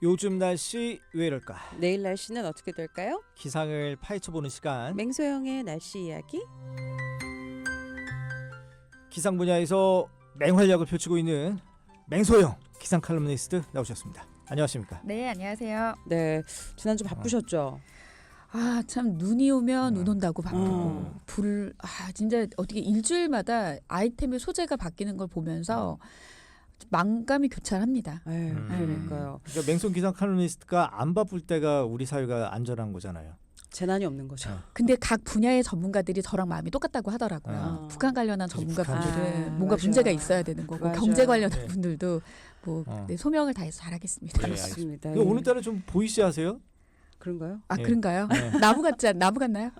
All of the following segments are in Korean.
요즘 날씨 왜 이럴까? 내일 날씨는 어떻게 될까요? 기상을 파헤쳐보는 시간. 맹소영의 날씨 이야기. 기상 분야에서 맹활약을 펼치고 있는 맹소영 기상 칼럼니스트 나오셨습니다. 안녕하십니까? 네, 안녕하세요. 네, 지난주 바쁘셨죠? 아, 참 눈이 오면 눈 온다고 바쁘고 진짜 어떻게 일주일마다 아이템의 소재가 바뀌는 걸 보면서 만감이 교차합니다. 그러니까요. 그러니까 맹소 기상 칼럼니스트가 안 바쁠 때가 우리 사회가 안전한 거잖아요. 재난이 없는 거죠. 근데 각 분야의 전문가들이 저랑 마음이 똑같다고 하더라고요. 북한 관련한 전문가분들은 뭔가 맞아요. 문제가 있어야 되는 거고 맞아요. 경제 관련한 네. 분들도 네, 소명을 다해서 잘하겠습니다. 네, 그렇습니다. 근데 오늘따라 좀 보이시하세요? 그런가요? 아, 예. 그런가요? 네. 나무 같나요?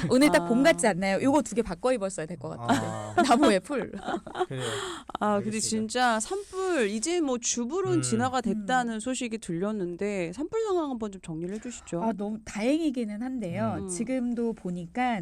오늘 딱 봄 같지 않나요? 요거 두 개 바꿔 입었어야 될 것 같아요. 나무의 풀. 그래요. 근데 알겠습니다. 진짜 산불 이제 뭐 주불은 진화가 됐다는 소식이 들렸는데 산불 상황 한번 좀 정리를 해주시죠. 아, 너무 다행이기는 한데요. 지금도 보니까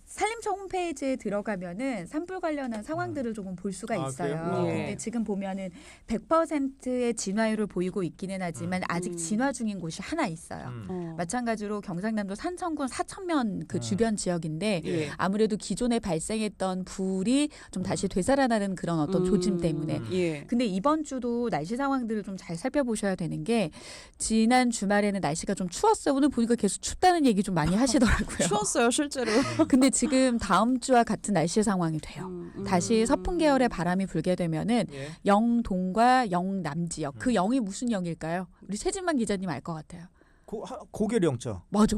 산림청 홈페이지에 들어가면은 산불 관련한 상황들을 조금 볼 수가 아, 있어요. 그래요? 예. 근데 지금 보면은 100%의 진화율을 보이고 있기는 하지만 아직 진화 중인 곳이 하나 있어요. 마찬가지로 경상남도 산청군 사천면 그 주변 지역인데 예. 아무래도 기존에 발생했던 불이 좀 다시 되살아나는 그런 어떤 조짐 때문에. 예. 근데 이번 주도 날씨 상황들을 좀 잘 살펴보셔야 되는 게 지난 주말에는 날씨가 좀 추웠어요. 오늘 보니까 계속 춥다는 얘기 좀 많이 하시더라고요. 추웠어요 실제로. 근데 지금 다음 주와 같은 날씨 상황이 돼요. 다시 서풍 계열의 바람이 불게 되면은 예. 영동과 영남 지역. 그 영이 무슨 영일까요? 우리 최진만 기자님 알 것 같아요. 고개령죠. 맞아.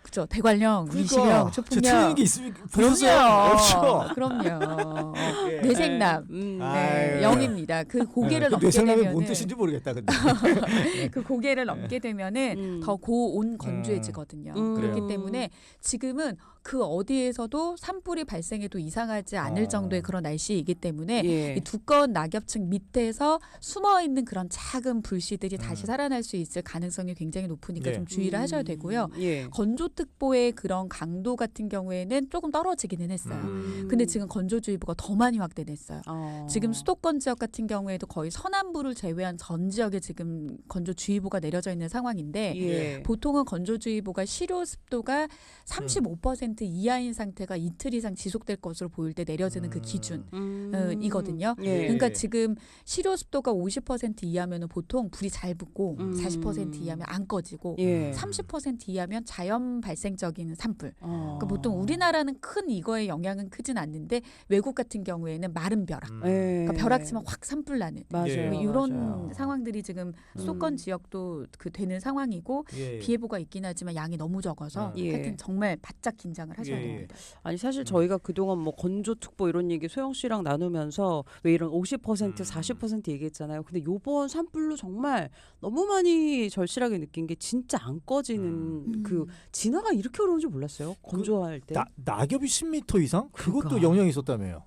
그죠. 대관령, 위시령, 저 초풍령. 틀린 게 있으면 보셨어요? 그렇죠. 그럼요. 예. 뇌생남. 네. 아유. 영입니다. 그 고개를 그 넘게 뇌생남이 되면은 뭔 뜻인지 모르겠다. 근데. 그 고개를 넘게 되면은 더 고온 건조해지거든요. 그렇기 그래요. 때문에 지금은 그 어디에서도 산불이 발생해도 이상하지 않을 정도의 그런 날씨이기 때문에 예. 이 두꺼운 낙엽층 밑에서 숨어 있는 그런 작은 불씨들이 다시 살아날 수 있을 가능성이 굉장히 높으니까 네. 좀 주의를 하셔야 되고요. 예. 건조특보의 그런 강도 같은 경우에는 조금 떨어지기는 했어요. 근데 지금 건조주의보가 더 많이 확대됐어요. 지금 수도권 지역 같은 경우에도 거의 서남부를 제외한 전 지역에 지금 건조주의보가 내려져 있는 상황인데 예. 보통은 건조주의보가 실효 습도가 35% 이하인 상태가 이틀 이상 지속될 것으로 보일 때 내려지는 그 기준이거든요. 예. 그러니까 지금 실효 습도가 50% 이하면 보통 불이 잘 붙고 40% 이하면 안 꺼지고 예. 30% 이하면 자연 발생적인 산불. 어. 그러니까 보통 우리나라는 큰 이거의 영향은 크진 않는데 외국 같은 경우에는 마른 벼락. 예. 그러니까 벼락 치면 확 산불 나는. 맞아요. 예. 뭐 이런 맞아요. 상황들이 지금 수도권 지역도 그 되는 상황이고 예. 비 예보가 있긴 하지만 양이 너무 적어서 예. 하여튼 정말 바짝 긴장을 하셔야 예. 됩니다. 아니 사실 저희가 그동안 뭐 건조특보 이런 얘기 소영 씨랑 나누면서 왜 이런 50% 40% 얘기했잖아요. 근데 요번 산불로 정말 너무 많이 절실하게 느낀 게 진짜 안 꺼지는 그 진화가 이렇게 어려운 줄 몰랐어요. 건조할 때. 낙엽이 10m 이상? 그것도 그러니까. 영향이 있었다며요.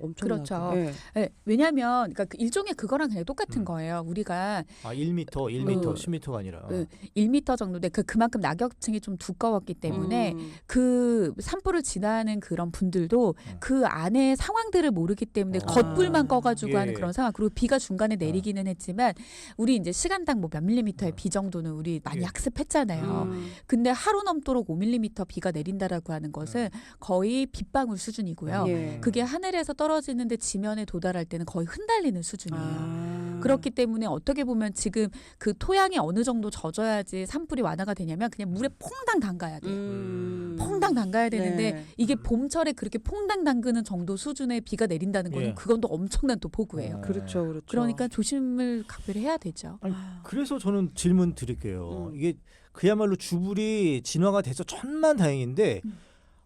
엄청나게. 그렇죠. 예. 네, 왜냐하면 그러니까 그 일종의 그거랑 그냥 똑같은 거예요. 우리가 1m, 10m가 아니라. 1m 정도인데 그만큼 낙엽층이 좀 두꺼웠기 때문에 그 산불을 지나는 그런 분들도 그 안에 상황들을 모르기 때문에 겉불만 꺼가지고 예. 하는 그런 상황. 그리고 비가 중간에 내리기는 했지만 우리 이제 시간당 뭐 몇 밀리미터의 비 정도는 우리 많이 예. 학습했잖아요. 근데 하루 넘도록 5mm 비가 내린다라고 하는 것은 거의 빗방울 수준이고요. 예. 그게 하늘에서 떨어지는데 지면에 도달할 때는 거의 흔들리는 수준이에요. 그렇기 때문에 어떻게 보면 지금 그 토양이 어느 정도 젖어야지 산불이 완화가 되냐면 그냥 물에 퐁당 담가야 돼요. 퐁당 담가야 되는데 네. 이게 봄철에 그렇게 퐁당 담그는 정도 수준의 비가 내린다는 거는 예. 그건 또 엄청난 또 보고예요. 그렇죠, 그렇죠. 그러니까 조심을 각별히 해야 되죠. 아니, 그래서 저는 질문 드릴게요. 이게 그야말로 주불이 진화가 돼서 천만다행인데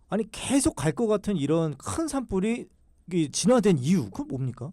아니 계속 갈 것 같은 이런 큰 산불이 이게 진화된 이유 그건 뭡니까?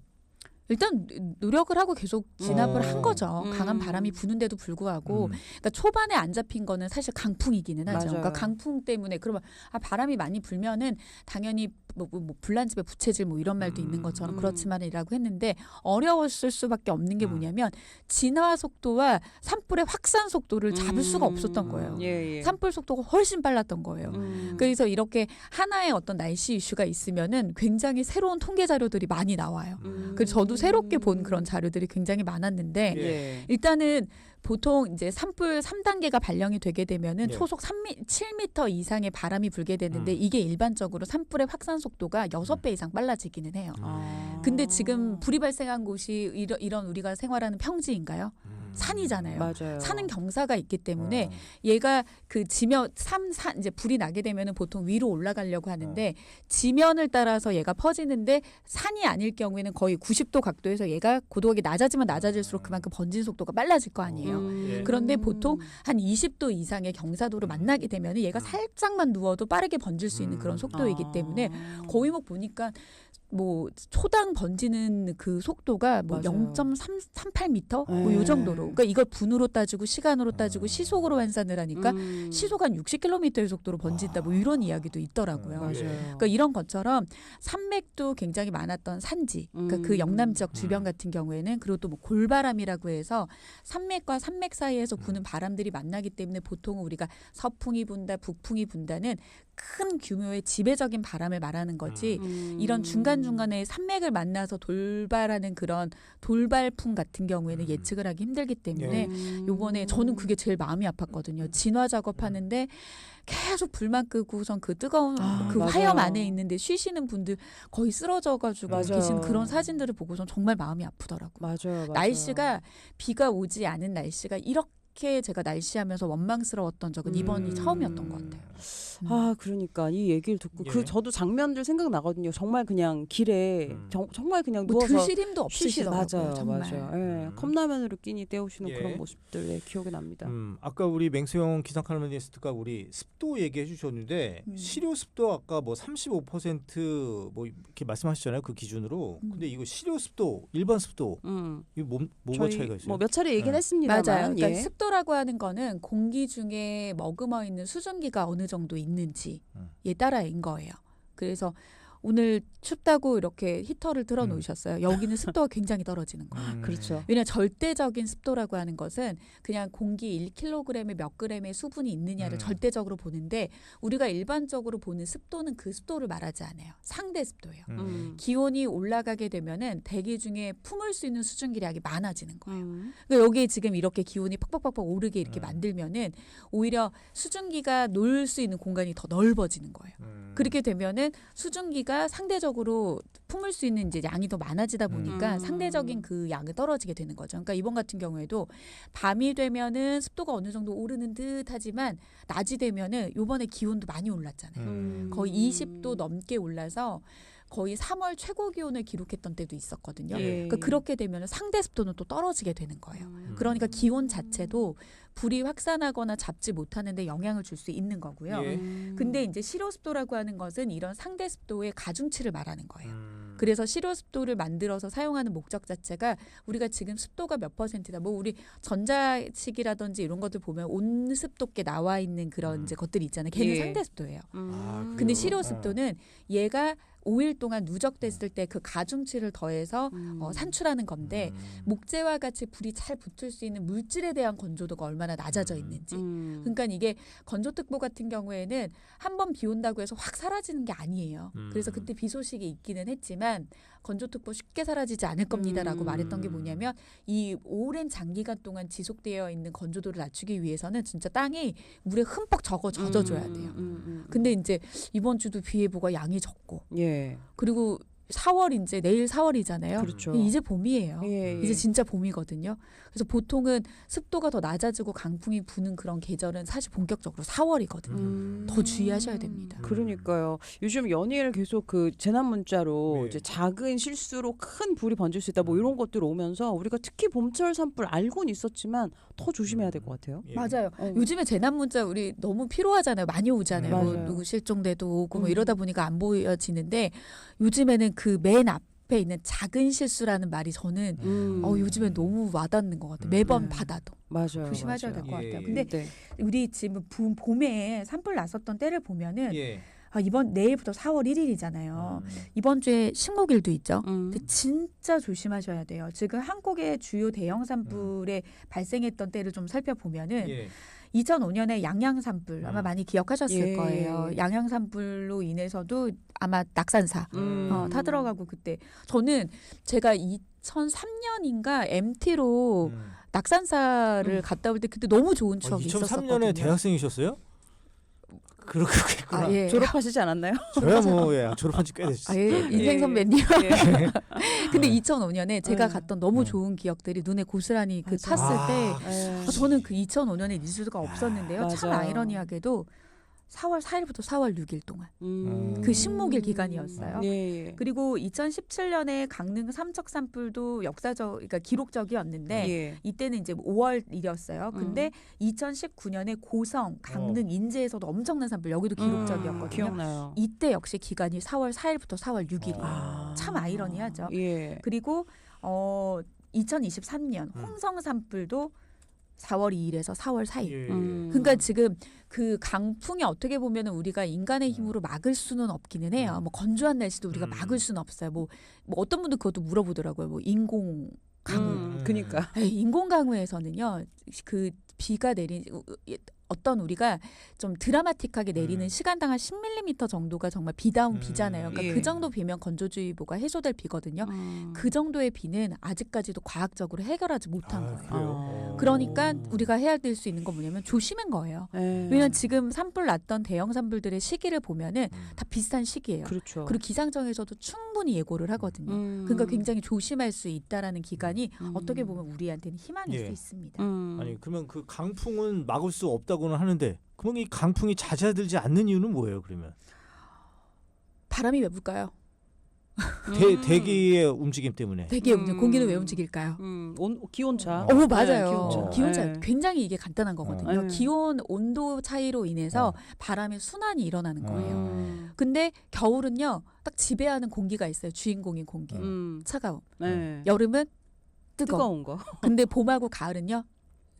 일단 노력을 하고 계속 진압을 한 거죠. 음. 강한 바람이 부는데도 불구하고 그러니까 초반에 안 잡힌 거는 사실 강풍이기는 하죠. 맞아요. 그러니까 강풍 때문에 그러면 바람이 많이 불면은 당연히 뭐 불난집에 부채질 뭐 이런 말도 있는 것처럼 그렇지만이라고 했는데 어려웠을 수밖에 없는 게 뭐냐면 진화 속도와 산불의 확산 속도를 잡을 수가 없었던 거예요. 예, 예. 산불 속도가 훨씬 빨랐던 거예요. 그래서 이렇게 하나의 어떤 날씨 이슈가 있으면은 굉장히 새로운 통계 자료들이 많이 나와요. 그래서 저도 저도 새롭게 본 그런 자료들이 굉장히 많았는데 예. 일단은 보통 이제 산불 3단계가 발령이 되게 되면은 예. 초속 7m 이상의 바람이 불게 되는데 이게 일반적으로 산불의 확산 속도가 6배 이상 빨라지기는 해요. 아. 근데 지금 불이 발생한 곳이 이런 우리가 생활하는 평지인가요? 산이잖아요. 맞아요. 산은 경사가 있기 때문에 얘가 그 지면 산 이제 불이 나게 되면은 보통 위로 올라가려고 하는데 지면을 따라서 얘가 퍼지는데 산이 아닐 경우에는 거의 90도 각도에서 얘가 고도가 낮아지면 낮아질수록 그만큼 번진 속도가 빨라질 거 아니에요. 예. 그런데 보통 한 20도 이상의 경사도를 만나게 되면 얘가 살짝만 누워도 빠르게 번질 수 있는 그런 속도이기 때문에 거의 뭐 보니까 뭐 초당 번지는 그 속도가 뭐 맞아요. 0.38m 뭐 네. 요 정도로. 그러니까 이걸 분으로 따지고 시간으로 따지고 시속으로 환산을 하니까 시속 한 60km의 속도로 번진다 뭐 이런 이야기도 있더라고요. 맞아요. 그러니까 이런 것처럼 산맥도 굉장히 많았던 산지, 그러니까 그 영남 지역 주변 같은 경우에는 그리고 또 뭐 골바람이라고 해서 산맥과 산맥 사이에서 부는 바람들이 만나기 때문에 보통 우리가 서풍이 분다, 북풍이 분다는 큰 규모의 지배적인 바람을 말하는 거지. 이런 중간중간에 산맥을 만나서 돌발하는 그런 돌발풍 같은 경우에는 예측을 하기 힘들기 때문에 요번에 저는 그게 제일 마음이 아팠거든요. 진화 작업하는데 계속 불만 끄고선 그 뜨거운 그 맞아요. 화염 안에 있는데 쉬시는 분들 거의 쓰러져가지고 맞아요. 계신 그런 사진들을 보고선 정말 마음이 아프더라고요. 맞아요. 날씨가 비가 오지 않은 날씨가 이렇게 제가 날씨하면서 원망스러웠던 적은 이번이 처음이었던 것 같아요. 아, 그러니까 이 얘기를 듣고 예. 그 저도 장면들 생각나거든요. 정말 그냥 길에 정말 그냥 뭐 누워서 드실 힘도 없으시더라고요. 맞아요, 정말. 맞아요. 예, 컵라면으로 끼니 때우시는 예. 그런 모습들 기억이 납니다. 아까 우리 맹수영 기상 칼럼니스트가 우리 습도 얘기해 주셨는데 실효 습도 아까 뭐 35%뭐 이렇게 말씀하셨잖아요. 그 기준으로. 근데 이거 실효 습도, 일반 습도 이거 뭐가 저희 차이가 있어요? 뭐 몇 차례 얘기는 네. 했습니다만, 맞아요. 그러니까 예. 습도라고 하는 거는 공기 중에 머금어 있는 수증기가 어느 정도 있는지에 따라인 거예요. 그래서 오늘 춥다고 이렇게 히터를 틀어 놓으셨어요. 여기는 습도가 굉장히 떨어지는 거예요. 그렇죠. 왜냐하면 절대적인 습도라고 하는 것은 그냥 공기 1kg에 몇 g의 수분이 있느냐를 절대적으로 보는데 우리가 일반적으로 보는 습도는 그 습도를 말하지 않아요. 상대 습도예요. 기온이 올라가게 되면은 대기 중에 품을 수 있는 수증기량이 많아지는 거예요. 그러니까 여기에 지금 이렇게 기온이 팍팍팍팍 오르게 이렇게 만들면은 오히려 수증기가 놓을 수 있는 공간이 더 넓어지는 거예요. 그렇게 되면은 수증기가 상대적으로 품을 수 있는 이제 양이 더 많아지다 보니까 상대적인 그 양이 떨어지게 되는 거죠. 그러니까 이번 같은 경우에도 밤이 되면은 습도가 어느 정도 오르는 듯하지만 낮이 되면은 요번에 기온도 많이 올랐잖아요. 거의 20도 넘게 올라서 거의 3월 최고 기온을 기록했던 때도 있었거든요. 예. 그러니까 그렇게 되면 상대 습도는 또 떨어지게 되는 거예요. 그러니까 기온 자체도 불이 확산하거나 잡지 못하는 데 영향을 줄 수 있는 거고요. 예. 근데 이제 실효습도라고 하는 것은 이런 상대 습도의 가중치를 말하는 거예요. 그래서 실효습도를 만들어서 사용하는 목적 자체가 우리가 지금 습도가 몇 %다. 뭐 우리 전자식이라든지 이런 것들 보면 온습도계 나와 있는 그런 이제 것들이 있잖아요. 걔는 예. 상대 습도예요. 근데 그래요? 실효습도는 얘가 5일 동안 누적됐을 때 그 가중치를 더해서 산출하는 건데 목재와 같이 불이 잘 붙을 수 있는 물질에 대한 건조도가 얼마나 낮아져 있는지. 그러니까 이게 건조특보 같은 경우에는 한 번 비 온다고 해서 확 사라지는 게 아니에요. 그래서 그때 비 소식이 있기는 했지만 건조특보 쉽게 사라지지 않을 겁니다라고 말했던 게 뭐냐면 이 오랜 장기간 동안 지속되어 있는 건조도를 낮추기 위해서는 진짜 땅이 물에 흠뻑 젖어줘야 돼요. 근데 이제 이번 주도 비 예보가 양이 적고 예. 그리고 4월 이제 내일 4월이잖아요. 그렇죠. 이제 봄이에요. 예, 예. 이제 진짜 봄이거든요. 그래서 보통은 습도가 더 낮아지고 강풍이 부는 그런 계절은 사실 본격적으로 4월이거든요. 더 주의하셔야 됩니다. 그러니까요. 요즘 연일 계속 그 재난 문자로 네. 이제 작은 실수로 큰 불이 번질 수 있다 뭐 이런 것들 오면서 우리가 특히 봄철 산불 알고는 있었지만 더 조심해야 될 것 같아요. 예. 맞아요. 요즘에 재난 문자 우리 너무 필요하잖아요. 많이 오잖아요. 뭐 맞아요. 누구 실종돼도 오고 뭐 이러다 보니까 안 보여지는데 요즘에는 그 맨 앞에 있는 작은 실수라는 말이 저는 요즘에 너무 와닿는 것 같아요. 매번 받아도. 맞아요. 조심하셔야 맞아요. 될 것 같아요. 예. 근데 네. 우리 지금 봄에 산불 났었던 때를 보면은 예. 이번 내일부터 4월 1일이잖아요. 이번 주에 식목일도 있죠. 근데 진짜 조심하셔야 돼요. 지금 한국의 주요 대형 산불에 발생했던 때를 좀 살펴보면은 예. 2005년에 양양 산불 아마 많이 기억하셨을 예. 거예요. 양양 산불로 인해서도 아마 낙산사 타들어가고 그때 저는 제가 2003년인가 MT로 낙산사를 갔다 올 때 그때 너무 좋은 추억이 있었었거든요. 2003년에 대학생이셨어요? 그렇구나. 예. 졸업하셨지 않았나요? 저야 뭐 예, 졸업한 지 꽤 됐어요. 예, 인생 예. 선배님. 예. 근데 2005년에 제가 네. 갔던 너무 좋은 기억들이 눈에 고스란히 그 맞아. 탔을 때 예. 저는 그 2005년에 잊을 수가 없었는데요. 참 맞아. 아이러니하게도 4월 4일부터 4월 6일 동안 음. 그 식목일 기간이었어요. 예. 그리고 2017년에 강릉 삼척 산불도 그러니까 기록적이었는데 예. 이때는 이제 5월이었어요. 근데 2019년에 고성, 강릉, 인제에서도 엄청난 산불 여기도 기록적이었거든요. 기억나요. 이때 역시 기간이 4월 4일부터 4월 6일이에요. 참 아이러니하죠. 예. 그리고 2023년 홍성 산불도 4월 2일에서 4월 4일. 예. 그러니까 지금 그 강풍이 어떻게 보면은 우리가 인간의 힘으로 막을 수는 없기는 해요. 뭐 건조한 날씨도 우리가 막을 수는 없어요. 뭐 어떤 분들 그것도 물어보더라고요. 뭐 인공 강우. 그니까. 인공 강우에서는요. 그 비가 내린 어떤 우리가 좀 드라마틱하게 내리는 시간당 한 10mm 정도가 정말 비다운 비잖아요. 그러니까 예. 그 정도 비면 건조주의보가 해소될 비거든요. 그 정도의 비는 아직까지도 과학적으로 해결하지 못한 거예요. 그래요? 그러니까 우리가 해야 될 수 있는 건 뭐냐면 조심한 거예요. 예. 왜냐면 지금 산불 났던 대형 산불들의 시기를 보면은 다 비슷한 시기예요. 그렇죠. 그리고 기상청에서도 충분히 예고를 하거든요. 그러니까 굉장히 조심할 수 있다라는 기간이 어떻게 보면 우리한테는 희망일 예. 수 있습니다. 아니 그러면 그 강풍은 막을 수 없다고는 하는데 그럼 이 강풍이 잦아들지 않는 이유는 뭐예요? 그러면 바람이 왜 불까요? 대기의 움직임 때문에. 대기의 움직임, 공기는 왜 움직일까요? 기온차. 맞아요. 기온차. 기온차 네. 굉장히 이게 간단한 거거든요. 네. 기온 온도 차이로 인해서 바람의 순환이 일어나는 거예요. 음. 근데 겨울은요, 딱 지배하는 공기가 있어요. 주인공인 공기. 차가움. 네. 여름은 뜨거운 거. 근데 봄하고 가을은요,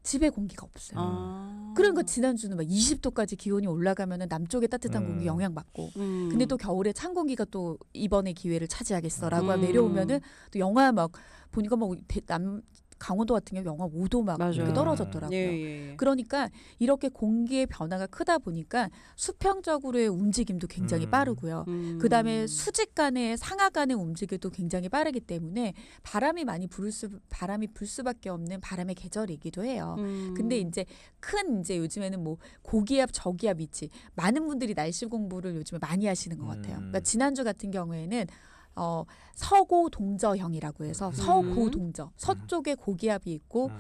지배 공기가 없어요. 그러니까 지난주는 막 20도까지 기온이 올라가면은 남쪽의 따뜻한 공기 영향받고, 근데 또 겨울에 찬 공기가 또 이번에 기회를 차지하겠어라고 내려오면은 또 영하 막 보니까 막 강원도 같은 경우 영하 5도 막 맞아요. 이렇게 떨어졌더라고요. 예. 그러니까 이렇게 공기의 변화가 크다 보니까 수평적으로의 움직임도 굉장히 빠르고요. 그다음에 수직 간의 상하 간의 움직임도 굉장히 빠르기 때문에 바람이 불 수밖에 없는 바람의 계절이기도 해요. 근데 이제 이제 요즘에는 뭐 고기압, 저기압 위치 많은 분들이 날씨 공부를 요즘에 많이 하시는 것 같아요. 그러니까 지난주 같은 경우에는 서고동저형이라고 해서 서고동저 서쪽에 고기압이 있고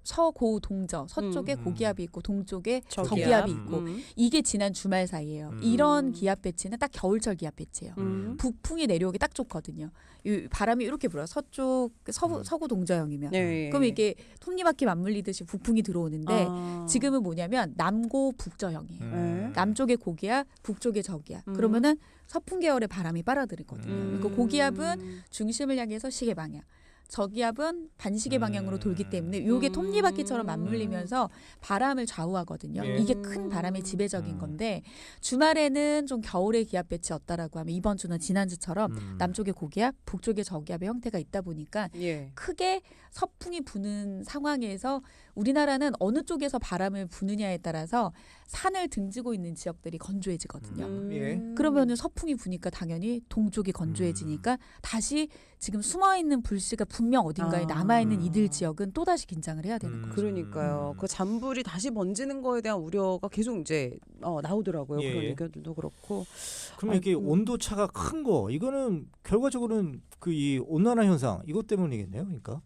서고동저 서쪽에 고기압이 있고 동쪽에 저기압이 있고 이게 지난 주말 사이예요. 이런 기압 배치는 딱 겨울철 기압 배치예요. 북풍이 내려오기 딱 좋거든요. 이 바람이 이렇게 불어요. 서고동저형이면 그럼 이게 톱니바퀴 맞물리듯이 북풍이 들어오는데 지금은 뭐냐면 남고 북저형이에요. 남쪽에 고기압, 북쪽에 저기압. 그러면은 서풍 계열의 바람이 빨아들이거든요. 그러니까 고기압은 중심을 향해서 시계 방향, 저기압은 반시계 방향으로 돌기 때문에 이게 톱니바퀴처럼 맞물리면서 바람을 좌우하거든요. 이게 큰 바람의 지배적인 건데 주말에는 좀 겨울의 기압 배치였다라고 하면 이번 주는 지난주처럼 남쪽에 고기압, 북쪽에 저기압의 형태가 있다 보니까 크게 서풍이 부는 상황에서 우리나라는 어느 쪽에서 바람을 부느냐에 따라서 산을 등지고 있는 지역들이 건조해지거든요. 그러면은 서풍이 부니까 당연히 동쪽이 건조해지니까 다시 지금 숨어있는 불씨가 분명 어딘가에 남아있는 이들 지역은 또다시 긴장을 해야 되는 거죠. 그러니까요. 그 잔불이 다시 번지는 거에 대한 우려가 계속 이제 나오더라고요. 예. 그런 의견들도 그렇고. 그러면 이게 온도 차가 큰 거 이거는 결과적으로는 그 이 온난화 현상 이것 때문이겠네요. 그러니까.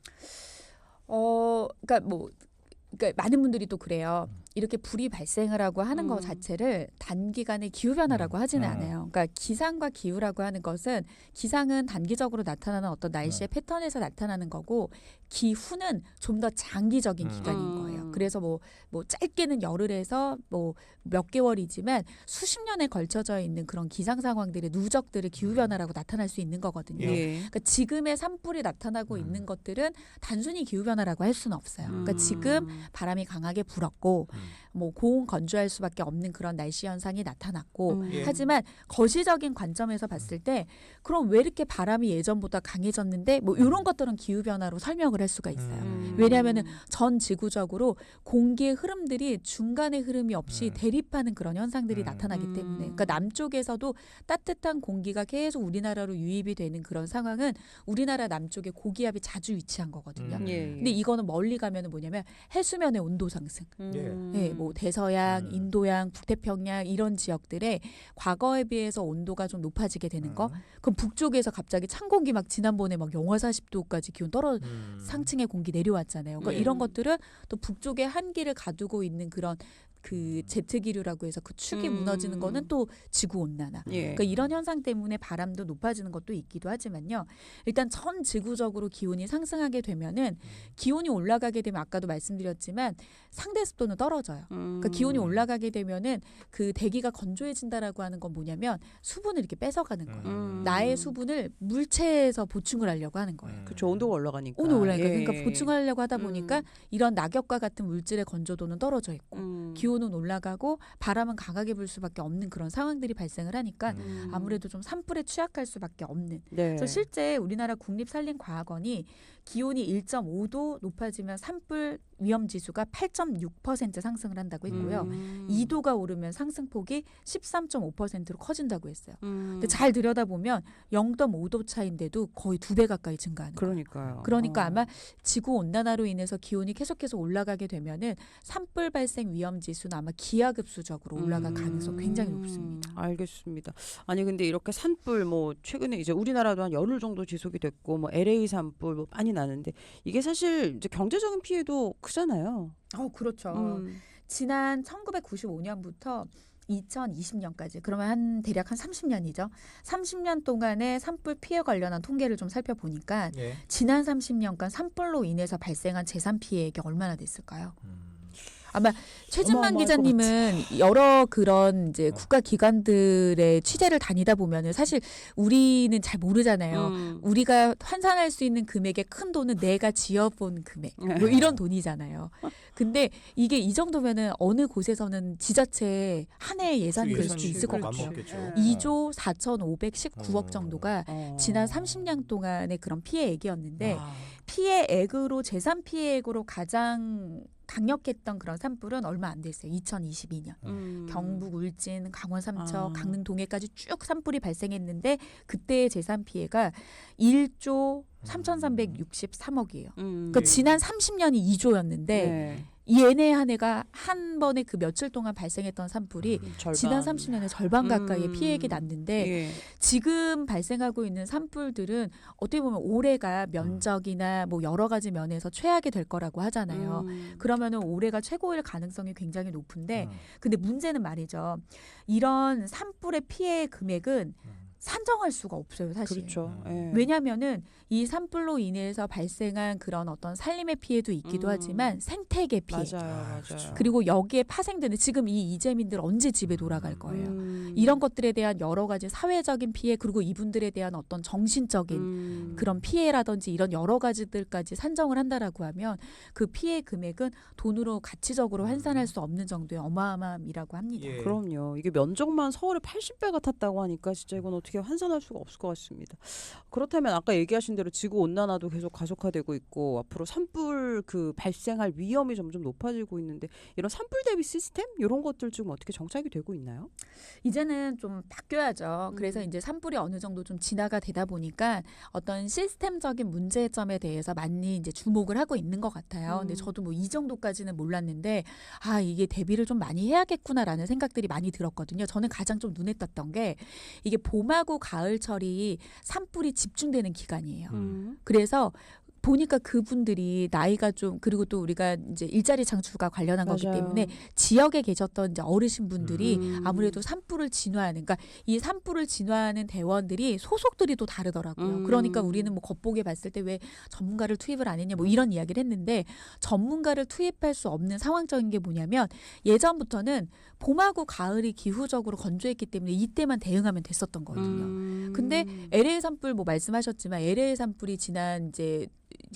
그러니까 많은 분들이 또 그래요. 이렇게 불이 발생을 하고 하는 것 자체를 단기간에 기후 변화라고 하지는 않아요. 그러니까 기상과 기후라고 하는 것은 기상은 단기적으로 나타나는 어떤 날씨의 패턴에서 나타나는 거고 기후는 좀 더 장기적인 기간인 거예요. 그래서 뭐 짧게는 열흘에서 뭐 몇 개월이지만 수십 년에 걸쳐져 있는 그런 기상 상황들의 누적들의 기후 변화라고 나타날 수 있는 거거든요. 예. 그러니까 지금의 산불이 나타나고 있는 것들은 단순히 기후 변화라고 할 수는 없어요. 그러니까 지금 바람이 강하게 불었고 뭐 고온 건조할 수밖에 없는 그런 날씨 현상이 나타났고 예. 하지만 거시적인 관점에서 봤을 때 그럼 왜 이렇게 바람이 예전보다 강해졌는데 뭐 이런 것들은 기후 변화로 설명을 할 수가 있어요. 왜냐하면은 전 지구적으로 공기의 흐름들이 중간의 흐름이 없이 대립하는 그런 현상들이 나타나기 때문에 그러니까 남쪽에서도 따뜻한 공기가 계속 우리나라로 유입이 되는 그런 상황은 우리나라 남쪽에 고기압이 자주 위치한 거거든요. 예. 근데 이거는 멀리 가면은 뭐냐면 해수면의 온도 상승. 네, 뭐 대서양, 인도양, 북태평양 이런 지역들의 과거에 비해서 온도가 좀 높아지게 되는 거. 그럼 북쪽에서 갑자기 찬 공기 막 지난번에 막 영하 40도까지 기온 상층의 공기 내려왔잖아요. 그러니까 이런 것들은 또 북쪽에 한기를 가두고 있는 그런 그 제트기류라고 해서 그 축이 무너지는 거는 또 지구 온난화. 예. 그러니까 이런 현상 때문에 바람도 높아지는 것도 있기도 하지만요. 일단 전 지구적으로 기온이 상승하게 되면은 기온이 올라가게 되면 아까도 말씀드렸지만 상대 습도는 떨어져요. 그러니까 기온이 올라가게 되면은 그 대기가 건조해진다라고 하는 건 뭐냐면 수분을 이렇게 뺏어가는 거예요. 나의 수분을 물체에서 보충을 하려고 하는 거예요. 그렇죠. 온도가 올라가니까. 온도 올라가니까 예. 그러니까 보충하려고 하다 보니까 이런 낙엽과 같은 물질의 건조도는 떨어져 있고 기온은 올라가고 바람은 강하게 불 수밖에 없는 그런 상황들이 발생을 하니까 아무래도 좀 산불에 취약할 수밖에 없는. 네. 그래서 실제 우리나라 국립산림과학원이 기온이 1.5도 높아지면 산불 위험 지수가 8.6% 상승을 한다고 했고요. 2도가 오르면 상승폭이 13.5%로 커진다고 했어요. 근데 잘 들여다보면 0.5도 차인데도 거의 2배 가까이 증가하는 거예요. 그러니까요. 그러니까 아마 지구 온난화로 인해서 기온이 계속해서 올라가게 되면은 산불 발생 위험 지수는 아마 기하급수적으로 올라갈 가능성이 굉장히 높습니다. 알겠습니다. 아니 근데 이렇게 산불 뭐 최근에 이제 우리나라도 한 열흘 정도 지속이 됐고 뭐 LA 산불 뭐 많이 나는데 이게 사실 이제 경제적인 피해도 크잖아요. 그렇죠. 지난 1995년부터 2020년까지 그러면 대략 한 30년이죠. 30년 동안의 산불 피해 관련한 통계를 좀 살펴보니까 예. 지난 30년간 산불로 인해서 발생한 재산 피해액이 얼마나 됐을까요? 아마 최진만 어마어마할 기자님은 여러 그런 이제 국가 기관들의 취재를 다니다 보면은 사실 우리는 잘 모르잖아요. 우리가 환산할 수 있는 금액의 큰 돈은 내가 지어본 금액 뭐 이런 돈이잖아요. 근데 이게 이 정도면은 어느 곳에서는 지자체 한 해 예산이 될 수도 있을 것 같아요. 2조 4,519억 정도가 지난 30년 동안의 그런 피해액이었는데 피해액으로 재산 피해액으로 가장 강력했던 그런 산불은 얼마 안 됐어요. 2022년. 경북, 울진, 강원 삼척, 강릉 동해까지 쭉 산불이 발생했는데 그때의 재산 피해가 1조 3,363억이에요. 그러니까 지난 30년이 2조였는데 네. 얘네 한 해가 한 번에 그 며칠 동안 발생했던 산불이 절반. 지난 30년에 절반 가까이의 피해액이 났는데 예. 지금 발생하고 있는 산불들은 어떻게 보면 올해가 면적이나 뭐 여러 가지 면에서 최악이 될 거라고 하잖아요. 그러면은 올해가 최고일 가능성이 굉장히 높은데 근데 문제는 말이죠. 이런 산불의 피해 금액은 산정할 수가 없어요, 사실. 그렇죠. 예. 왜냐하면은 이 산불로 인해서 발생한 그런 어떤 산림의 피해도 있기도 하지만 생태계 피해. 맞아요. 그리고 여기에 파생되는 지금 이 이재민들 언제 집에 돌아갈 거예요. 이런 것들에 대한 여러 가지 사회적인 피해 그리고 이분들에 대한 어떤 정신적인 그런 피해라든지 이런 여러 가지들까지 산정을 한다라고 하면 그 피해 금액은 돈으로 가치적으로 환산할 수 없는 정도의 어마어마함이라고 합니다. 예. 그럼요. 이게 면적만 서울의 80배가 탔다고 하니까 진짜 이건 어떻게 환산할 수가 없을 것 같습니다. 그렇다면 아까 얘기하신 대로 지구 온난화도 계속 가속화되고 있고 앞으로 산불 그 발생할 위험이 점점 높아지고 있는데 이런 산불 대비 시스템 이런 것들 지금 어떻게 정착이 되고 있나요? 이제는 좀 바뀌어야죠. 그래서 이제 산불이 어느 정도 좀 진화가 되다 보니까 어떤 시스템적인 문제점에 대해서 많이 이제 주목을 하고 있는 것 같아요. 근데 저도 뭐 이 정도까지는 몰랐는데 이게 대비를 좀 많이 해야겠구나라는 생각들이 많이 들었거든요. 저는 가장 좀 눈에 떴던 게 이게 봄하고 가을철이 산불이 집중되는 기간이에요. 그래서 보니까 그분들이 나이가 좀 그리고 또 우리가 이제 일자리 창출과 관련한 거기 맞아요. 때문에 지역에 계셨던 이제 어르신분들이 아무래도 음. 산불을 진화하는 그러니까 이 산불을 진화하는 대원들이 소속들이 또 다르더라고요. 음. 그러니까 우리는 뭐 겉보기에 봤을 때 왜 전문가를 투입을 안 했냐 뭐 이런 이야기를 했는데 전문가를 투입할 수 없는 상황적인 게 뭐냐면 예전부터는 봄하고 가을이 기후적으로 건조했기 때문에 이때만 대응하면 됐었던 거거든요. 근데 LA 산불 뭐 말씀하셨지만 LA 산불이 지난 이제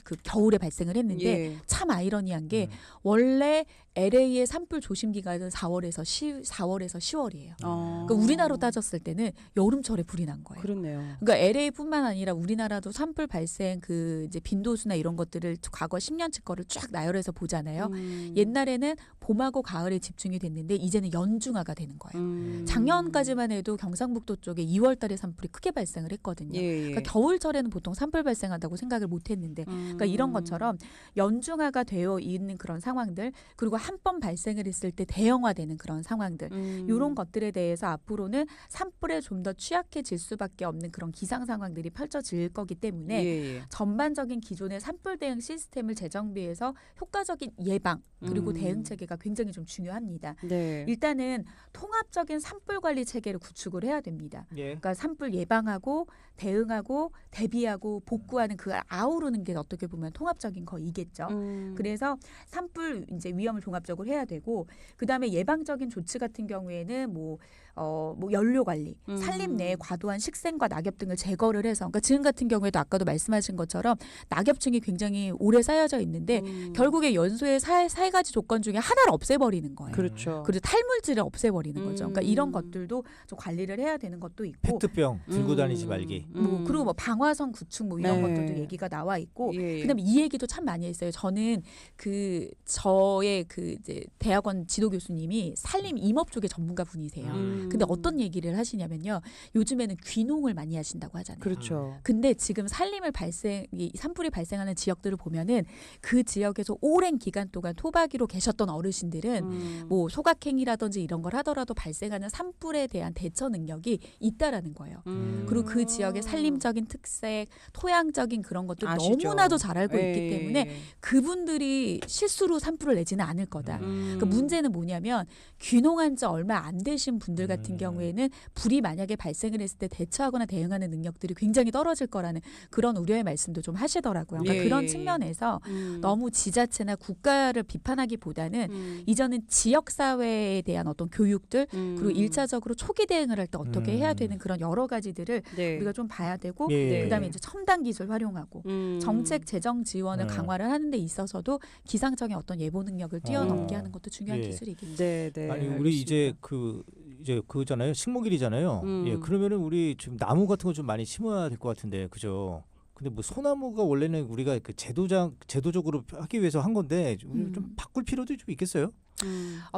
그 겨울에 발생을 했는데 예. 참 아이러니한 게 원래 LA의 산불 조심 기간은 4월에서 10월이에요. 그러니까 우리나라로 따졌을 때는 여름철에 불이 난 거예요. 그렇네요. 그러니까 LA뿐만 아니라 우리나라도 산불 발생 그 이제 빈도수나 이런 것들을 과거 10년치 거를 쫙 나열해서 보잖아요. 옛날에는 봄하고 가을에 집중이 됐는데 이제는 연중화가 되는 거예요. 작년까지만 해도 경상북도 쪽에 2월달에 산불이 크게 발생을 했거든요. 예. 그러니까 겨울철에는 보통 산불 발생한다고 생각을 못했는데, 그러니까 이런 것처럼 연중화가 되어 있는 그런 상황들, 그리고 한 번 발생을 했을 때 대형화되는 그런 상황들, 이런 것들에 대해서 앞으로는 산불에 좀 더 취약해질 수밖에 없는 그런 기상 상황들이 펼쳐질 거기 때문에 예. 전반적인 기존의 산불 대응 시스템을 재정비해서 효과적인 예방 그리고 대응 체계가 굉장히 좀 중요합니다. 네. 일단은 통합적인 산불 관리 체계를 구축을 해야 됩니다. 예. 그러니까 산불 예방하고 대응하고 대비하고 복구하는 그 아우르는 게 어떻게 보면 통합적인 거이겠죠. 그래서 산불 이제 위험을 종합적으로 해야 되고 그다음에 예방적인 조치 같은 경우에는 뭐 연료 관리, 산림 내에 과도한 식생과 낙엽 등을 제거를 해서 그러니까 지금 같은 경우에도 아까도 말씀하신 것처럼 낙엽층이 굉장히 오래 쌓여져 있는데 결국에 연소의 세 가지 조건 중에 하나를 없애버리는 거예요. 그렇죠. 그리고 탈물질을 없애버리는 거죠. 그러니까 이런 것들도 좀 관리를 해야 되는 것도 있고 페트병 들고 다니지 말기. 뭐 그리고 뭐 방화선 구축 뭐 이런 네. 것들도 얘기가 나와 있고 예. 그다음에 이 얘기도 참 많이 했어요. 저는 저의 그 이제 대학원 지도 교수님이 산림 임업 쪽의 전문가 분이세요. 근데 어떤 얘기를 하시냐면요. 요즘에는 귀농을 많이 하신다고 하잖아요. 그렇죠. 근데 지금 이 산불이 발생하는 지역들을 보면은 그 지역에서 오랜 기간 동안 토박이로 계셨던 어르신들은 뭐 소각행위라든지 이런 걸 하더라도 발생하는 산불에 대한 대처 능력이 있다라는 거예요. 그리고 그 지역의 산림적인 특색, 토양적인 그런 것도 아시죠. 너무나도 잘 알고 있기 예. 때문에 그분들이 실수로 산불을 내지는 않을 거다. 그러니까 문제는 뭐냐면 귀농한 지 얼마 안 되신 분들 같은 경우에는 불이 만약에 발생을 했을 때 대처하거나 대응하는 능력들이 굉장히 떨어질 거라는 그런 우려의 말씀도 좀 하시더라고요. 그러니까 예. 그런 측면에서 너무 지자체나 국가를 비판하기보다는 이전은 지역 사회에 대한 어떤 교육들 그리고 일차적으로 초기 대응을 할 때 어떻게 해야 되는 그런 여러 가지들을 네. 우리가 좀 봐야 되고 예. 그다음에 이제 첨단 기술 활용하고 정책 재정 지원을 강화를 하는 데 있어서도 기상청의 어떤 예보 능력을 뛰어넘게 하는 것도 중요한 예. 기술이겠죠. 네, 네. 아니 알겠습니다. 우리 이제 그잖아요. 식목일이잖아요. 예, 그러면은 우리 좀 나무 같은 거 좀 많이 심어야 될 것 같은데, 그죠? 근데 뭐 소나무가 원래는 우리가 그 제도적으로 하기 위해서 한 건데 좀 바꿀 필요도 좀 있겠어요?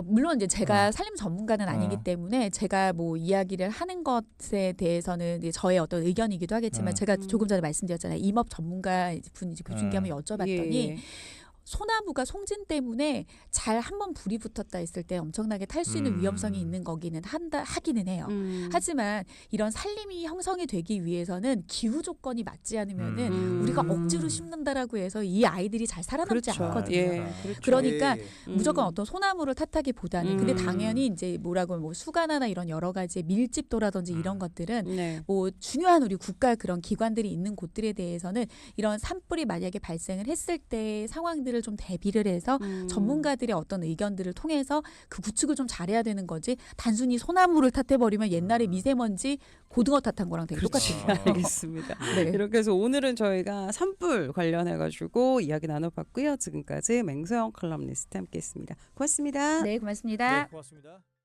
물론 이제 제가 산림 전문가는 아니기 때문에 제가 뭐 이야기를 하는 것에 대해서는 이제 저의 어떤 의견이기도 하겠지만 제가 조금 전에 말씀드렸잖아요. 임업 전문가 분 이제 교수님께 한번 여쭤봤더니 예. 소나무가 송진 때문에 잘 한번 불이 붙었다 했을 때 엄청나게 탈 수 있는 위험성이 있는 거기는 하기는 해요. 하지만 이런 산림이 형성이 되기 위해서는 기후 조건이 맞지 않으면은 우리가 억지로 심는다라고 해서 이 아이들이 잘 살아남지 그렇죠. 않거든요. 예. 그렇죠. 그러니까 예. 무조건 어떤 소나무를 탓하기보다는 근데 당연히 이제 뭐라고 뭐 수가나나 이런 여러 가지 밀집도라든지 이런 것들은 네. 뭐 중요한 우리 국가 그런 기관들이 있는 곳들에 대해서는 이런 산불이 만약에 발생을 했을 때 상황들을 좀 대비를 해서 전문가들의 어떤 의견들을 통해서 그 구축을 좀 잘해야 되는 거지 단순히 소나무를 탓해버리면 옛날에 미세먼지 고등어 탓한 거랑 되게 똑같은 거예요. 알겠습니다. 네. 이렇게 해서 오늘은 저희가 산불 관련해가지고 이야기 나눠봤고요. 지금까지 맹소영 컬럼니스트 함께했습니다. 고맙습니다. 네, 고맙습니다. 네, 고맙습니다.